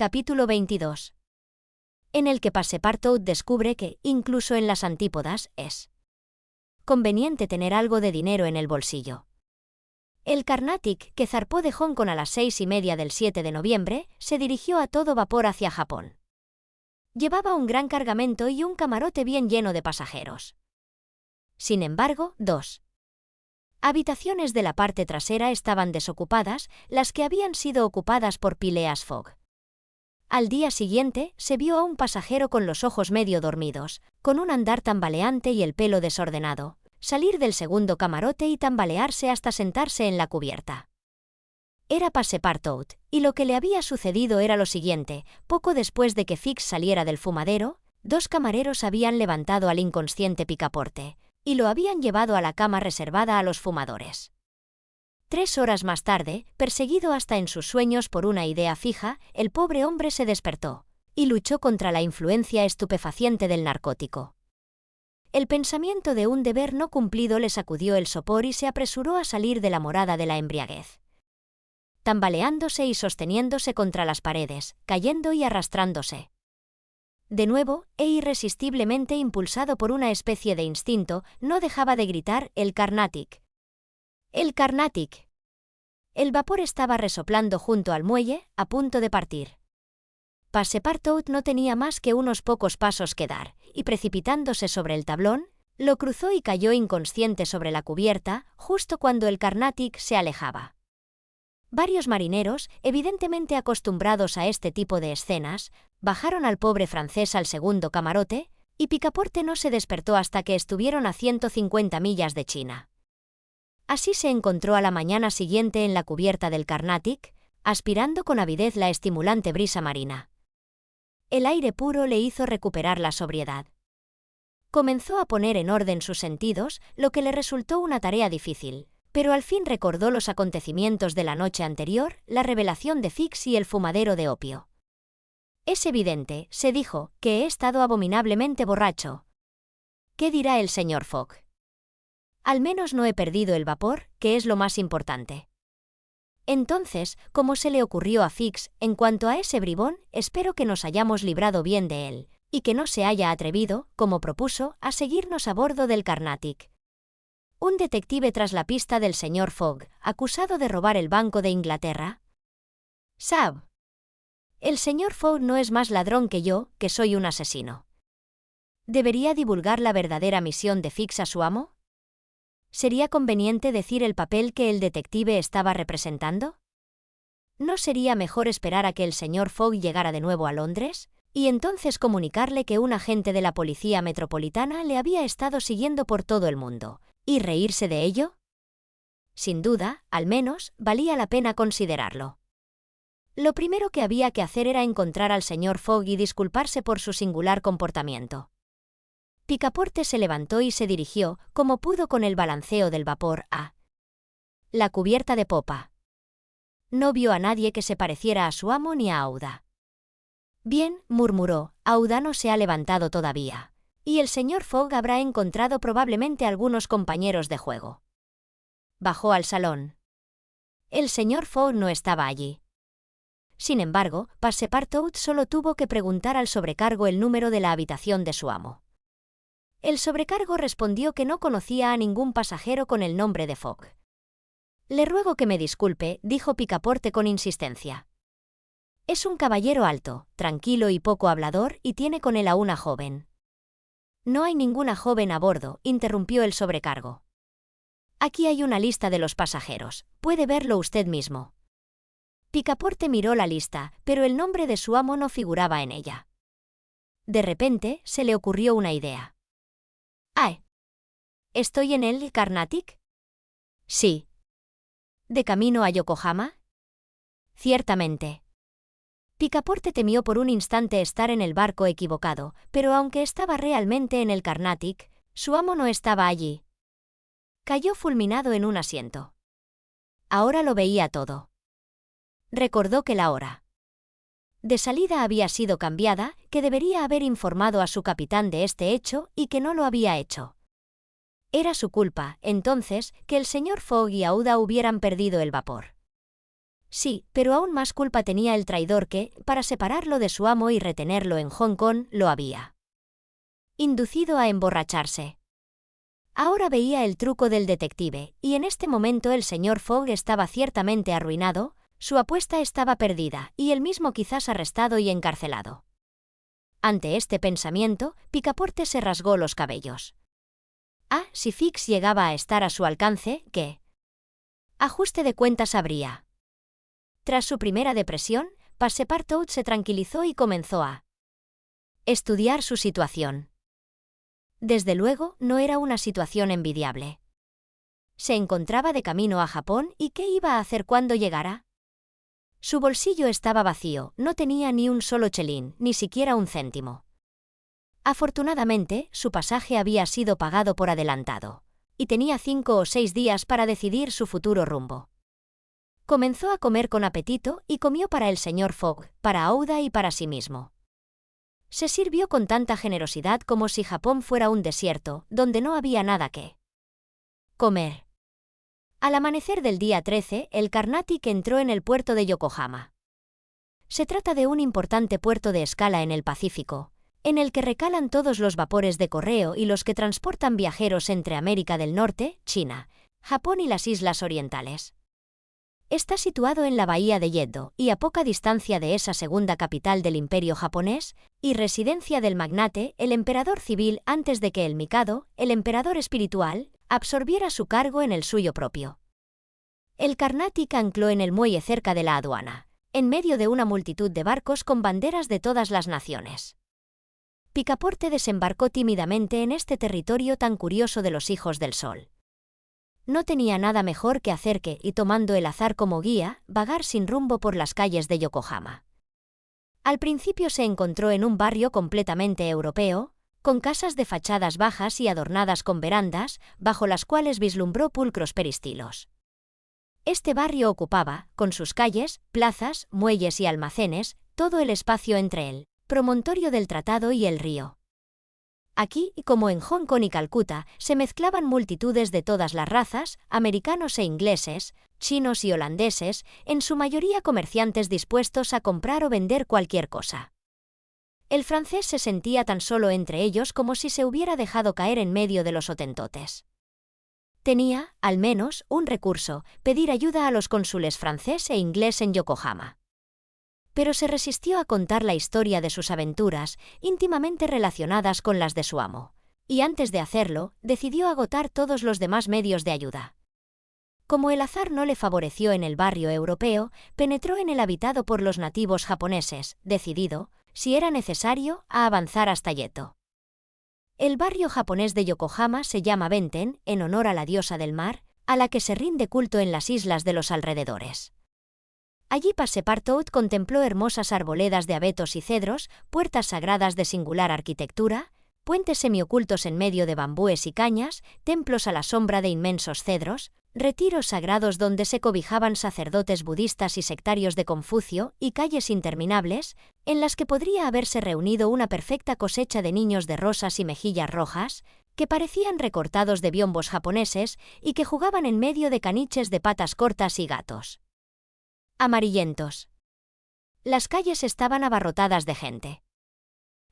Capítulo 22. En el que Passepartout descubre que, incluso en las antípodas, es conveniente tener algo de dinero en el bolsillo. El Carnatic, que zarpó de Hong Kong a las 6:30 del 7 de noviembre, se dirigió a todo vapor hacia Japón. Llevaba un gran cargamento y un camarote bien lleno de pasajeros. Sin embargo, 2 habitaciones de la parte trasera estaban desocupadas, las que habían sido ocupadas por Phileas Fogg. Al día siguiente, se vio a un pasajero con los ojos medio dormidos, con un andar tambaleante y el pelo desordenado, salir del segundo camarote y tambalearse hasta sentarse en la cubierta. Era Passepartout, y lo que le había sucedido era lo siguiente: poco después de que Fix saliera del fumadero, 2 camareros habían levantado al inconsciente Picaporte, y lo habían llevado a la cama reservada a los fumadores. 3 horas más tarde, perseguido hasta en sus sueños por una idea fija, el pobre hombre se despertó y luchó contra la influencia estupefaciente del narcótico. El pensamiento de un deber no cumplido le sacudió el sopor y se apresuró a salir de la morada de la embriaguez. Tambaleándose y sosteniéndose contra las paredes, cayendo y arrastrándose. De nuevo, e irresistiblemente impulsado por una especie de instinto, no dejaba de gritar: «¡El Carnatic! ¡El Carnatic!». El vapor estaba resoplando junto al muelle, a punto de partir. Passepartout no tenía más que unos pocos pasos que dar, y precipitándose sobre el tablón, lo cruzó y cayó inconsciente sobre la cubierta, justo cuando el Carnatic se alejaba. Varios marineros, evidentemente acostumbrados a este tipo de escenas, bajaron al pobre francés al segundo camarote, y Picaporte no se despertó hasta que estuvieron a 150 millas de China. Así se encontró a la mañana siguiente en la cubierta del Carnatic, aspirando con avidez la estimulante brisa marina. El aire puro le hizo recuperar la sobriedad. Comenzó a poner en orden sus sentidos, lo que le resultó una tarea difícil, pero al fin recordó los acontecimientos de la noche anterior, la revelación de Fix y el fumadero de opio. «Es evidente», se dijo, «que he estado abominablemente borracho. ¿Qué dirá el señor Fogg? Al menos no he perdido el vapor, que es lo más importante». Entonces, como se le ocurrió a Fix, en cuanto a ese bribón, espero que nos hayamos librado bien de él, y que no se haya atrevido, como propuso, a seguirnos a bordo del Carnatic. Un detective tras la pista del señor Fogg, acusado de robar el Banco de Inglaterra. «Sab. El señor Fogg no es más ladrón que yo, que soy un asesino. ¿Debería divulgar la verdadera misión de Fix a su amo? ¿Sería conveniente decir el papel que el detective estaba representando? ¿No sería mejor esperar a que el señor Fogg llegara de nuevo a Londres, y entonces comunicarle que un agente de la Policía Metropolitana le había estado siguiendo por todo el mundo, y reírse de ello? Sin duda, al menos, valía la pena considerarlo. Lo primero que había que hacer era encontrar al señor Fogg y disculparse por su singular comportamiento. Picaporte se levantó y se dirigió, como pudo con el balanceo del vapor, a la cubierta de popa. No vio a nadie que se pareciera a su amo ni a Aouda. «Bien», murmuró, «Aouda no se ha levantado todavía. Y el señor Fogg habrá encontrado probablemente algunos compañeros de juego». Bajó al salón. El señor Fogg no estaba allí. Sin embargo, Passepartout solo tuvo que preguntar al sobrecargo el número de la habitación de su amo. El sobrecargo respondió que no conocía a ningún pasajero con el nombre de Fogg. «Le ruego que me disculpe», dijo Picaporte con insistencia. «Es un caballero alto, tranquilo y poco hablador, y tiene con él a una joven». «No hay ninguna joven a bordo», interrumpió el sobrecargo. «Aquí hay una lista de los pasajeros, puede verlo usted mismo». Picaporte miró la lista, pero el nombre de su amo no figuraba en ella. De repente, se le ocurrió una idea. «Ah, ¿estoy en el Carnatic?» «Sí». «¿De camino a Yokohama?» «Ciertamente». Picaporte temió por un instante estar en el barco equivocado, pero aunque estaba realmente en el Carnatic, su amo no estaba allí. Cayó fulminado en un asiento. Ahora lo veía todo. Recordó que la hora de salida había sido cambiada, que debería haber informado a su capitán de este hecho y que no lo había hecho. Era su culpa, entonces, que el señor Fogg y Aouda hubieran perdido el vapor. Sí, pero aún más culpa tenía el traidor que, para separarlo de su amo y retenerlo en Hong Kong, lo había inducido a emborracharse. Ahora veía el truco del detective, y en este momento el señor Fogg estaba ciertamente arruinado, su apuesta estaba perdida, y él mismo quizás arrestado y encarcelado. Ante este pensamiento, Picaporte se rasgó los cabellos. Ah, si Fix llegaba a estar a su alcance, ¿qué ajuste de cuentas habría? Tras su primera depresión, Passepartout se tranquilizó y comenzó a estudiar su situación. Desde luego, no era una situación envidiable. Se encontraba de camino a Japón y ¿qué iba a hacer cuando llegara? Su bolsillo estaba vacío, no tenía ni un solo chelín, ni siquiera un céntimo. Afortunadamente, su pasaje había sido pagado por adelantado, y tenía 5 o 6 días para decidir su futuro rumbo. Comenzó a comer con apetito y comió para el señor Fogg, para Aouda y para sí mismo. Se sirvió con tanta generosidad como si Japón fuera un desierto, donde no había nada que comer. Al amanecer del día 13, el Carnatic entró en el puerto de Yokohama. Se trata de un importante puerto de escala en el Pacífico, en el que recalan todos los vapores de correo y los que transportan viajeros entre América del Norte, China, Japón y las islas orientales. Está situado en la bahía de Yedo y a poca distancia de esa segunda capital del Imperio japonés y residencia del magnate, el emperador civil, antes de que el Mikado, el emperador espiritual, absorbiera su cargo en el suyo propio. El Carnatic ancló en el muelle cerca de la aduana, en medio de una multitud de barcos con banderas de todas las naciones. Picaporte desembarcó tímidamente en este territorio tan curioso de los hijos del sol. No tenía nada mejor que hacer que, y tomando el azar como guía, vagar sin rumbo por las calles de Yokohama. Al principio se encontró en un barrio completamente europeo, con casas de fachadas bajas y adornadas con verandas, bajo las cuales vislumbró pulcros peristilos. Este barrio ocupaba, con sus calles, plazas, muelles y almacenes, todo el espacio entre el promontorio del Tratado y el río. Aquí, como en Hong Kong y Calcuta, se mezclaban multitudes de todas las razas, americanos e ingleses, chinos y holandeses, en su mayoría comerciantes dispuestos a comprar o vender cualquier cosa. El francés se sentía tan solo entre ellos como si se hubiera dejado caer en medio de los hotentotes. Tenía, al menos, un recurso: pedir ayuda a los cónsules francés e inglés en Yokohama. Pero se resistió a contar la historia de sus aventuras, íntimamente relacionadas con las de su amo, y antes de hacerlo, decidió agotar todos los demás medios de ayuda. Como el azar no le favoreció en el barrio europeo, penetró en el habitado por los nativos japoneses, decidido, si era necesario, a avanzar hasta Yedo. El barrio japonés de Yokohama se llama Benten, en honor a la diosa del mar, a la que se rinde culto en las islas de los alrededores. Allí Passepartout contempló hermosas arboledas de abetos y cedros, puertas sagradas de singular arquitectura, puentes semiocultos en medio de bambúes y cañas, templos a la sombra de inmensos cedros, retiros sagrados donde se cobijaban sacerdotes budistas y sectarios de Confucio, y calles interminables, en las que podría haberse reunido una perfecta cosecha de niños de rosas y mejillas rojas, que parecían recortados de biombos japoneses y que jugaban en medio de caniches de patas cortas y gatos amarillentos. Las calles estaban abarrotadas de gente.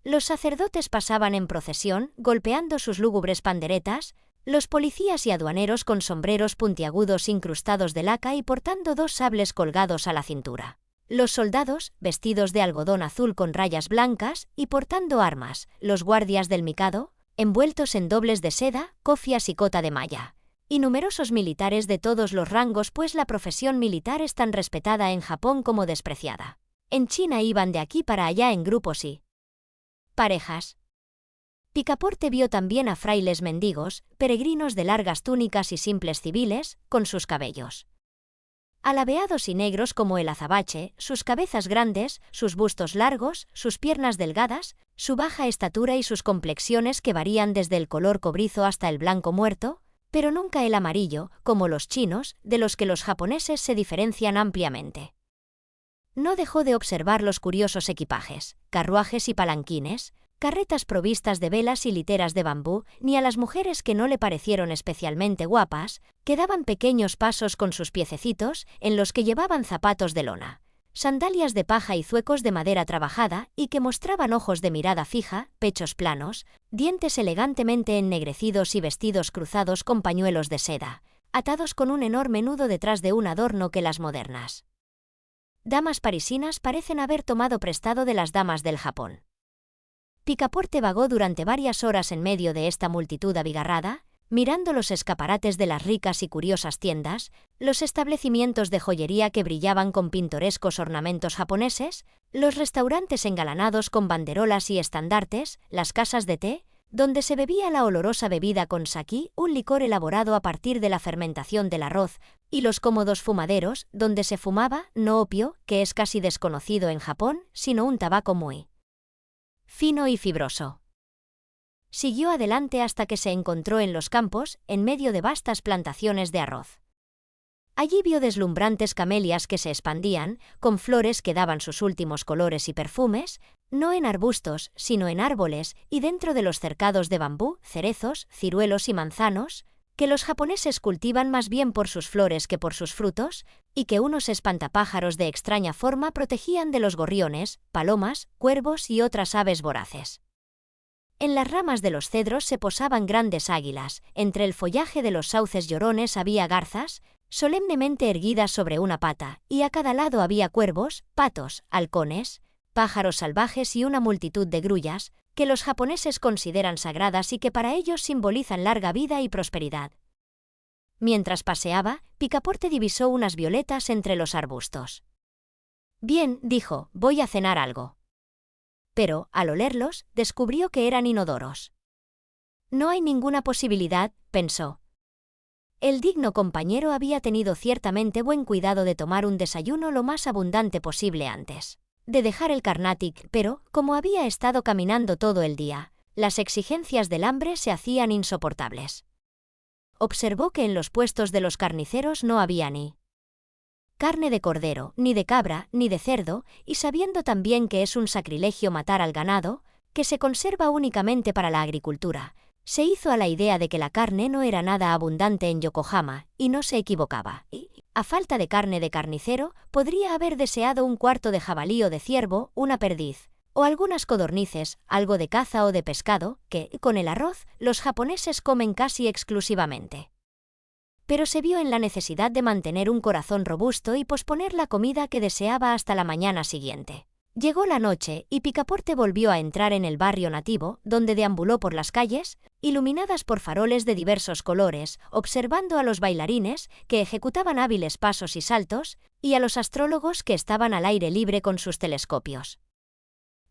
Los sacerdotes pasaban en procesión, golpeando sus lúgubres panderetas, los policías y aduaneros con sombreros puntiagudos incrustados de laca y portando 2 sables colgados a la cintura. Los soldados, vestidos de algodón azul con rayas blancas y portando armas, los guardias del Mikado, envueltos en dobles de seda, cofias y cota de malla. Y numerosos militares de todos los rangos, pues la profesión militar es tan respetada en Japón como despreciada. En China iban de aquí para allá en grupos y parejas. Picaporte vio también a frailes mendigos, peregrinos de largas túnicas y simples civiles, con sus cabellos alabeados y negros como el azabache, sus cabezas grandes, sus bustos largos, sus piernas delgadas, su baja estatura y sus complexiones que varían desde el color cobrizo hasta el blanco muerto, pero nunca el amarillo, como los chinos, de los que los japoneses se diferencian ampliamente. No dejó de observar los curiosos equipajes, carruajes y palanquines, carretas provistas de velas y literas de bambú, ni a las mujeres que no le parecieron especialmente guapas, que daban pequeños pasos con sus piececitos, en los que llevaban zapatos de lona, sandalias de paja y zuecos de madera trabajada, y que mostraban ojos de mirada fija, pechos planos, dientes elegantemente ennegrecidos y vestidos cruzados con pañuelos de seda, atados con un enorme nudo detrás de un adorno que las modernas damas parisinas parecen haber tomado prestado de las damas del Japón. Picaporte vagó durante varias horas en medio de esta multitud abigarrada, mirando los escaparates de las ricas y curiosas tiendas, los establecimientos de joyería que brillaban con pintorescos ornamentos japoneses, los restaurantes engalanados con banderolas y estandartes, las casas de té, donde se bebía la olorosa bebida con sake, un licor elaborado a partir de la fermentación del arroz, y los cómodos fumaderos, donde se fumaba, no opio, que es casi desconocido en Japón, sino un tabaco muy fino y fibroso. Siguió adelante hasta que se encontró en los campos, en medio de vastas plantaciones de arroz. Allí vio deslumbrantes camelias que se expandían, con flores que daban sus últimos colores y perfumes, no en arbustos, sino en árboles, y dentro de los cercados de bambú, cerezos, ciruelos y manzanos, que los japoneses cultivan más bien por sus flores que por sus frutos, y que unos espantapájaros de extraña forma protegían de los gorriones, palomas, cuervos y otras aves voraces. En las ramas de los cedros se posaban grandes águilas, entre el follaje de los sauces llorones había garzas, solemnemente erguidas sobre una pata, y a cada lado había cuervos, patos, halcones, pájaros salvajes y una multitud de grullas, que los japoneses consideran sagradas y que para ellos simbolizan larga vida y prosperidad. Mientras paseaba, Picaporte divisó unas violetas entre los arbustos. «Bien», dijo, «voy a cenar algo». Pero, al olerlos, descubrió que eran inodoros. «No hay ninguna posibilidad», pensó. El digno compañero había tenido ciertamente buen cuidado de tomar un desayuno lo más abundante posible antes de dejar el Carnatic, pero, como había estado caminando todo el día, las exigencias del hambre se hacían insoportables. Observó que en los puestos de los carniceros no había ni carne de cordero, ni de cabra, ni de cerdo, y sabiendo también que es un sacrilegio matar al ganado, que se conserva únicamente para la agricultura, se hizo a la idea de que la carne no era nada abundante en Yokohama, y no se equivocaba, y, a falta de carne de carnicero, podría haber deseado un cuarto de jabalí o de ciervo, una perdiz, o algunas codornices, algo de caza o de pescado, que, con el arroz, los japoneses comen casi exclusivamente. Pero se vio en la necesidad de mantener un corazón robusto y posponer la comida que deseaba hasta la mañana siguiente. Llegó la noche y Picaporte volvió a entrar en el barrio nativo, donde deambuló por las calles, iluminadas por faroles de diversos colores, observando a los bailarines, que ejecutaban hábiles pasos y saltos, y a los astrólogos que estaban al aire libre con sus telescopios.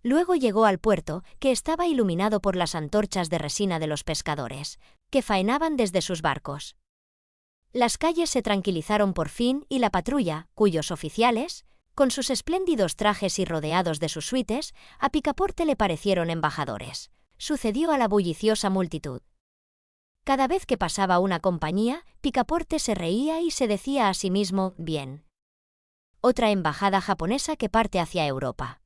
Luego llegó al puerto, que estaba iluminado por las antorchas de resina de los pescadores, que faenaban desde sus barcos. Las calles se tranquilizaron por fin y la patrulla, cuyos oficiales, con sus espléndidos trajes y rodeados de sus suites, a Picaporte le parecieron embajadores, sucedió a la bulliciosa multitud. Cada vez que pasaba una compañía, Picaporte se reía y se decía a sí mismo, bien. Otra embajada japonesa que parte hacia Europa.